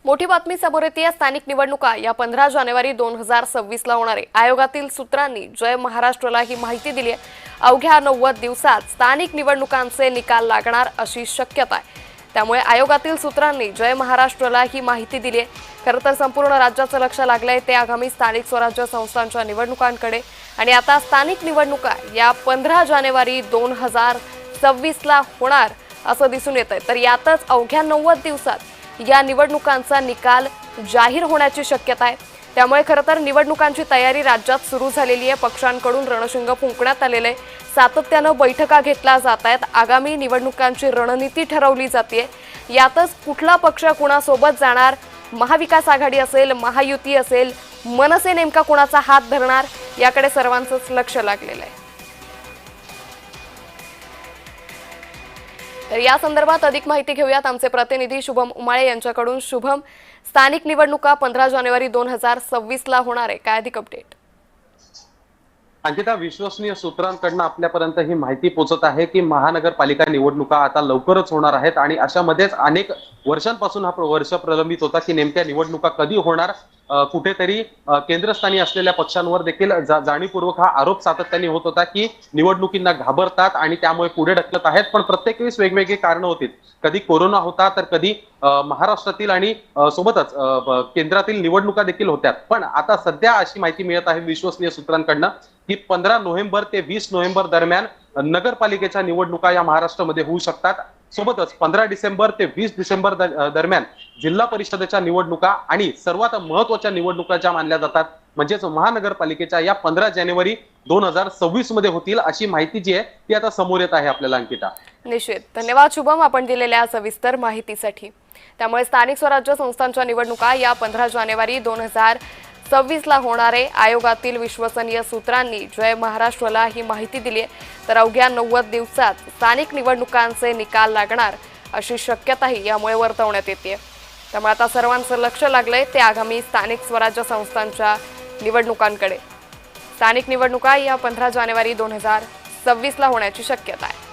मोठी बातमी समोर येते। स्थानिक निवडणुका या 15 जानेवारी 2026 ला होणार आहे। आयोगातील सूत्रांनी जय महाराष्ट्रला ही माहिती दिली आहे। अवघ्या 90 दिवसात स्थानिक निवडणुकांचे निकाल लागणार अशी शक्यता आहे। त्यामुळे आयोगातील सूत्रांनी जय महाराष्ट्रला ही माहिती दिली आहे। खरं तर संपूर्ण राज्याचं लक्ष लागलंय ते आगामी स्थानिक स्वराज्य संस्थांच्या निवडणुकांकडे आणि आता स्थानिक निवडणुका या 15 जानेवारी 2026 ला होणार असं दिसून येतंय। तर यातच अवघ्या 90 दिवसात या निवडणुकांचा निकाल जाहीर होण्याची शक्यता आहे। त्यामुळे खरं तर निवडणुकांची तयारी राज्यात सुरू झालेली आहे। पक्षांकडून रणशिंग फुंकण्यात आलेले सातत्यानं बैठका घेतल्या जात आहेत। आगामी निवडणुकांची रणनीती ठरवली जाते। यातच कुठला पक्ष कुणासोबत जाणार, महाविकास आघाडी असेल, महायुती असेल, मनसे नेमका कुणाचा हात धरणार याकडे सर्वांचंच लक्ष लागलेलं आहे। तर या संदर्भात अधिक माहिती घेऊयात आमचे प्रतिनिधी शुभम उमाळे यांच्याकडून। शुभम, स्थानिक निवडणुका 15 जानेवारी 2026 ला होणार आहे, काय अधिक अपडेट? अंकिता, विश्वसनीय सूत्रांकडून आपल्यापर्यंत ही माहिती पोहोचत आहे की महानगरपालिका निवडणुका आता लवकरच होणार आहेत आणि अशामध्येच अनेक वर्षांपासून हा वर्ष प्रलंबित होता की नेमक्या निवडणुका कधी होणार। कुठेतरी केंद्रस्थानी असलेल्या पक्षांवर देखील जाणीवपूर्वक हा आरोप सातत्याने होत होता की निवडणुकींना घाबरतात आणि त्यामुळे पुढे ढकलत आहेत। पण प्रत्येक वेळेस वेगवेगळी कारणं होती। कधी कोरोना होता, तर कधी महाराष्ट्रातील आणि सोबतच केंद्रातील निवडणुका देखील होत्या। पण आता सध्या अशी माहिती मिळत आहे विश्वसनीय सूत्रांकडून की 15 नोव्हेंबर ते 20 नोव्हेंबर दरम्यान नगरपालिकेच्या निवडणुका या महाराष्ट्रामध्ये होऊ शकतात। सोबतच 15 डिसेंबर ते 20 डिसेंबर दरम्यान जिल्हा परिषदेच्या निवडणुका आणि सर्वात महत्त्वाच्या निवडणुका ज्या मानल्या जातात म्हणजेच महानगरपालिकेच्या या 15 जानेवारी 2026 मध्ये होतील अशी माहिती जी आहे ती आता समोर येत आहे आपल्याला। अंकिता, निश्चित धन्यवाद शुभम आपण दिलेल्या सविस्तर माहितीसाठी। त्यामुळे स्थानिक स्वराज्य संस्थांच्या निवडणुका या 15 जानेवारी 2026 ला होणार आहे। आयोगातील विश्वसनीय सूत्रांनी जय महाराष्ट्रला ही माहिती दिली आहे। तर अवघ्या 90 दिवसात स्थानिक निवडणुकांचे निकाल लागणार अशी शक्यताही यामुळे वर्तवण्यात येते। त्यामुळे आता सर्वांचं लक्ष लागलंय ते आगामी स्थानिक स्वराज्य संस्थांच्या निवडणुकांकडे। स्थानिक निवडणुका या 15 जानेवारी 2026 ला होण्याची शक्यता आहे।